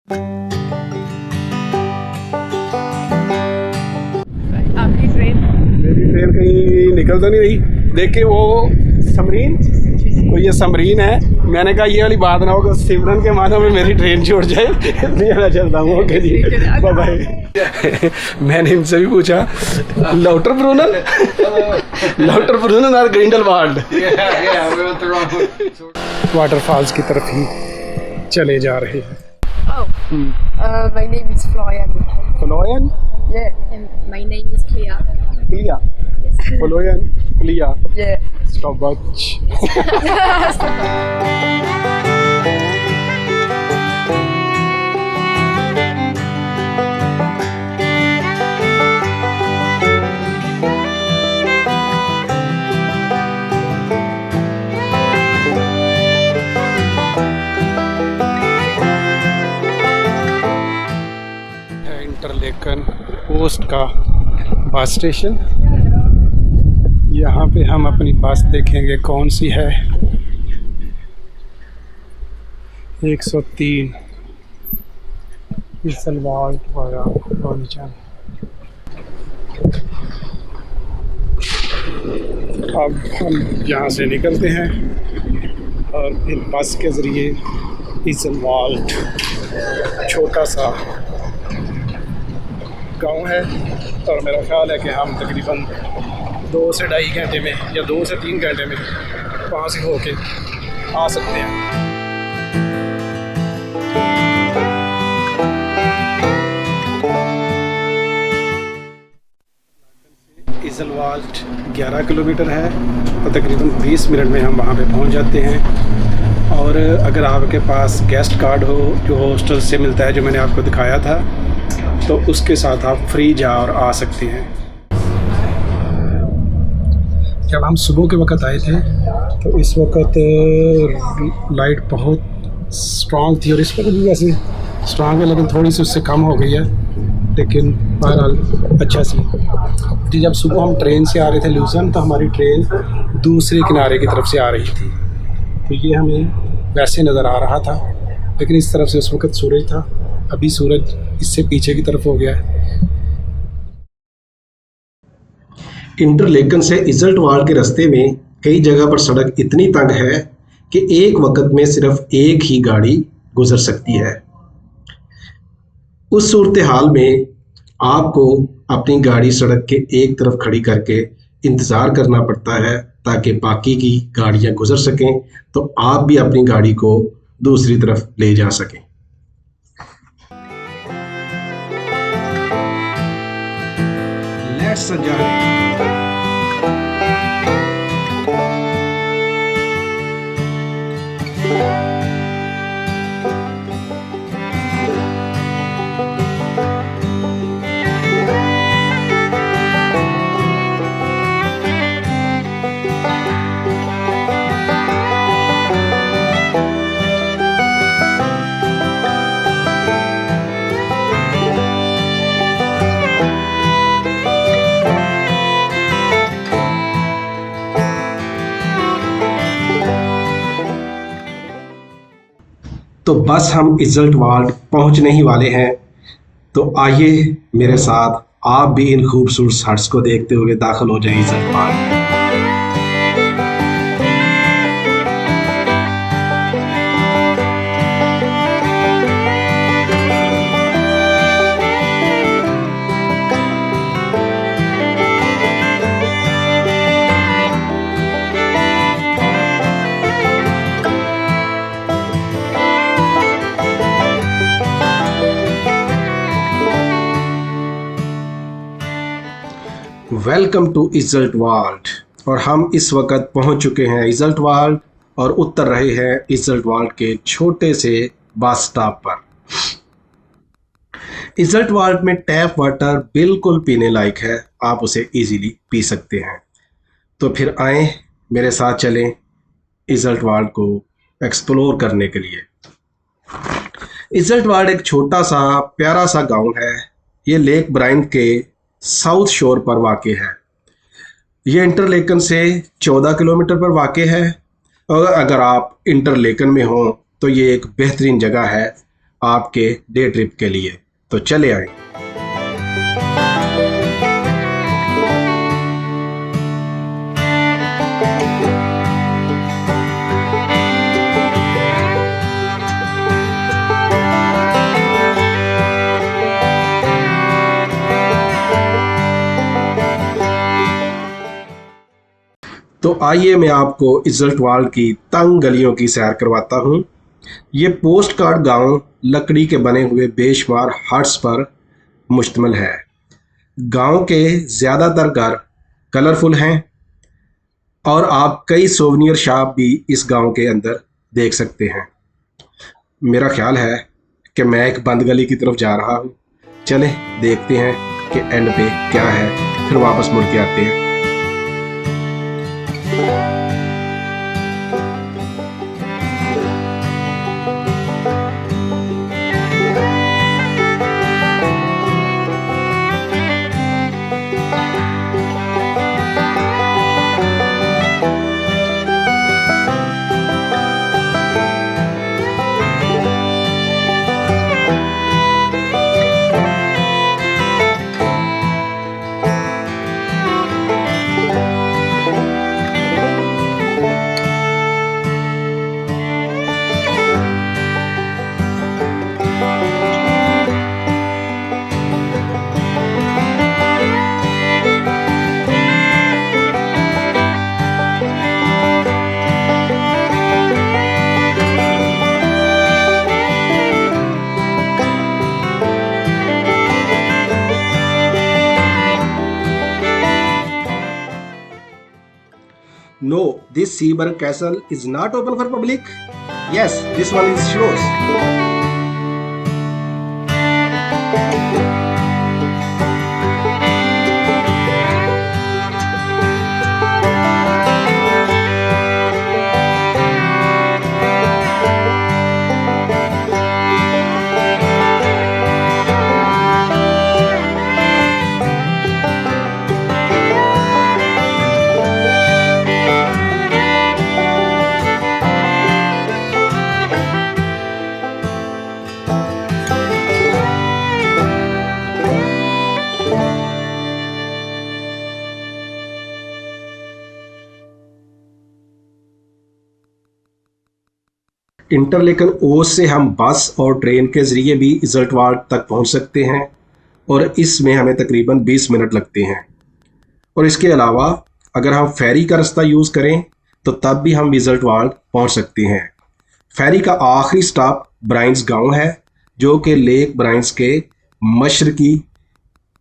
आपकी ट्रेन? मेरी ट्रेन कहीं निकल तो नहीं रही। देखिए वो समरीन, तो ये समरीन है। मैंने कहा ये वाली बात ना हो कि सिमरन के मानो में मेरी ट्रेन छूट जाए, इसलिए मैं चलता हूँ। ओके जी, बाय बाय। मैंने इनसे भी पूछा लाउटर ब्रूनन, लाउटर ब्रूनन और ग्रिंडलवाल्ड। वाटरफॉल्स की तरफ ही चले जा रहे हैं। My name is Florian. Florian Yeah. And my name is Clea. Clea, Florian Clea, Yeah. Stopwatch. Interlaken post का बस स्टेशन। यहाँ पे हम अपनी बस देखेंगे कौन सी है। 103 इजलवाल्ड वाया रोनिचन। अब हम यहाँ से निकलते हैं और फिर बस के ज़रिए इजलवाल्ड, छोटा सा गांव है, और मेरा ख्याल है कि हम तकरीबन 2 से ढाई घंटे में या 2 से 3 घंटे में वहाँ से होके आ सकते हैं। इजलवाल्ड 11 किलोमीटर है और तकरीबन 20 मिनट में हम वहाँ पे पहुँच जाते हैं। और अगर आपके पास गेस्ट कार्ड हो जो हॉस्टल से मिलता है, जो मैंने आपको दिखाया था, तो उसके साथ आप फ्री जा और आ सकते हैं। जब हम सुबह के वक्त आए थे तो इस वक्त लाइट बहुत स्ट्रांग थी, और इस वक्त भी वैसे स्ट्रांग है लेकिन थोड़ी सी उससे कम हो गई है, लेकिन बहरहाल अच्छा सी। जी, जब सुबह हम ट्रेन से आ रहे थे ल्यूसन, तो हमारी ट्रेन दूसरे किनारे की तरफ से आ रही थी, तो ये हमें वैसे नज़र आ रहा था, लेकिन इस तरफ से उस वक्त सूरज था। अभी सूरज इससे पीछे की तरफ हो गया है। इंटरलेकन से इजल्टवाल्ड के रास्ते में कई जगह पर सड़क इतनी तंग है कि एक वक्त में सिर्फ एक ही गाड़ी गुजर सकती है। उस सूरत हाल में आपको अपनी गाड़ी सड़क के एक तरफ खड़ी करके इंतज़ार करना पड़ता है ताकि बाकी की गाड़ियां गुजर सकें, तो आप भी अपनी गाड़ी को दूसरी तरफ ले जा सकें। Let's enjoy. तो बस हम इजल्टवाल्ड पहुंचने ही वाले हैं, तो आइए मेरे साथ आप भी इन खूबसूरत हट्स को देखते हुए दाखिल हो जाए इजल्टवाल्ड। वेलकम टू इजल्टवाल्ड, और हम इस वक्त पहुंच चुके हैं इजल्टवाल्ड और उतर रहे हैं इजल्टवाल्ड के छोटे से बस स्टॉप पर। इजल्टवाल्ड में टैप वाटर बिल्कुल पीने लायक है, आप उसे इजीली पी सकते हैं। तो फिर आए मेरे साथ चलें इजल्टवाल्ड को एक्सप्लोर करने के लिए। इजल्टवाल्ड एक छोटा सा प्यारा सा गांव है। ये लेक ब्राइन के साउथ शोर पर वाक़ है। ये इंटरलेकन से 14 किलोमीटर पर वाक़ है, और अगर आप इंटरलेकन में हो तो ये एक बेहतरीन जगह है आपके डे ट्रिप के लिए। तो चले आए। तो आइए मैं आपको इज्जतवाड़ की तंग गलियों की सैर करवाता हूँ। ये पोस्ट कार्ड गांव लकड़ी के बने हुए बेशुमार हट्स पर मुश्तमिल है। गांव के ज़्यादातर घर कलरफुल हैं और आप कई सोवनियर शॉप भी इस गांव के अंदर देख सकते हैं। मेरा ख्याल है कि मैं एक बंद गली की तरफ जा रहा हूँ। चले देखते हैं कि एंड पे क्या है, फिर वापस मुड़ के आते हैं। No, this Seaburg Castle is not open for public. Yes, this one is shows. Interlaken ओस से हम बस और ट्रेन के ज़रिए भी इज्जतवाड़ तक पहुंच सकते हैं और इसमें हमें तकरीबन 20 मिनट लगते हैं। और इसके अलावा अगर हम फेरी का रास्ता यूज़ करें तो तब भी हम इज्जतवाड़ पहुंच सकते हैं। फेरी का आखिरी स्टॉप ब्राइंस गांव है, जो कि लेक ब्राइंस के मशरकी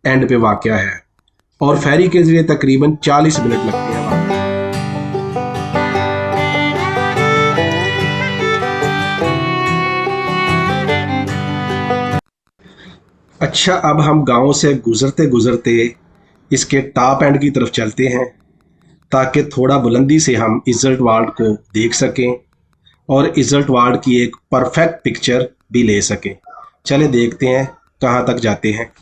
एंड पे वाक़या है और फेरी के ज़रिए तकरीबन 40 मिनट लगते हैं। अच्छा, अब हम गांव से गुजरते गुजरते इसके टॉप एंड की तरफ चलते हैं ताकि थोड़ा बुलंदी से हम इज्जतवाड़ को देख सकें और इज्जतवाड़ की एक परफेक्ट पिक्चर भी ले सकें। चले देखते हैं कहाँ तक जाते हैं।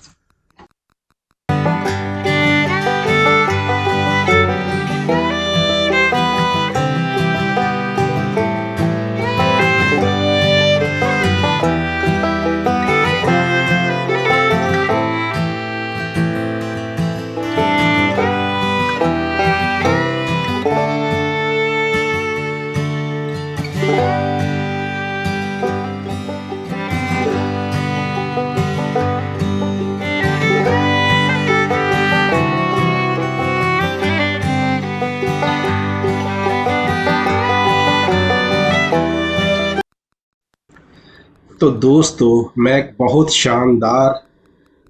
तो दोस्तों, मैं एक बहुत शानदार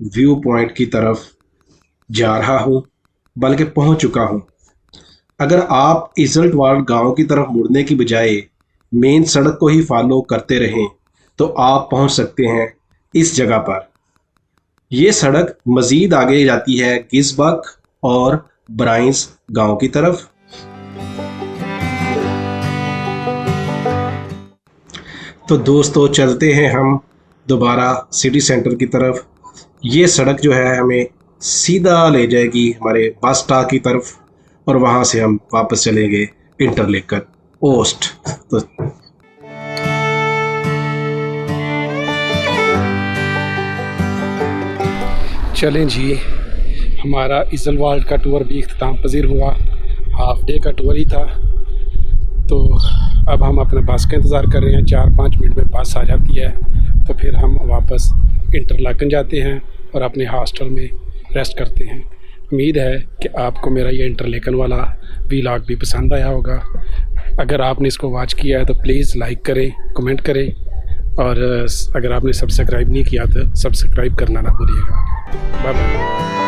व्यू पॉइंट की तरफ जा रहा हूँ, बल्कि पहुँच चुका हूँ। अगर आप इज्जतवाड़ गांव की तरफ मुड़ने की बजाय मेन सड़क को ही फॉलो करते रहें तो आप पहुँच सकते हैं इस जगह पर। ये सड़क मज़ीद आगे जाती है गिज़बक और ब्राइंस गांव की तरफ। तो दोस्तों, चलते हैं हम दोबारा सिटी सेंटर की तरफ। ये सड़क जो है हमें सीधा ले जाएगी हमारे बस स्टॉप की तरफ और वहाँ से हम वापस चलेंगे इंटरलेकन ओस्ट। तो चलें जी, हमारा इजलवाल्ड का टूर भी इख्तिताम पजीर हुआ। हाफ डे का टूर ही था, तो अब हम अपने बस का इंतज़ार कर रहे हैं। 4-5 मिनट में बस आ जाती है तो फिर हम वापस इंटरलाकन जाते हैं और अपने हॉस्टल में रेस्ट करते हैं। उम्मीद है कि आपको मेरा ये इंटरलाकन वाला व्लॉग भी पसंद आया होगा। अगर आपने इसको वॉच किया है तो प्लीज़ लाइक करें, कमेंट करें, और अगर आपने सब्सक्राइब नहीं किया तो सब्सक्राइब करना ना भूलिएगा। Bye bye.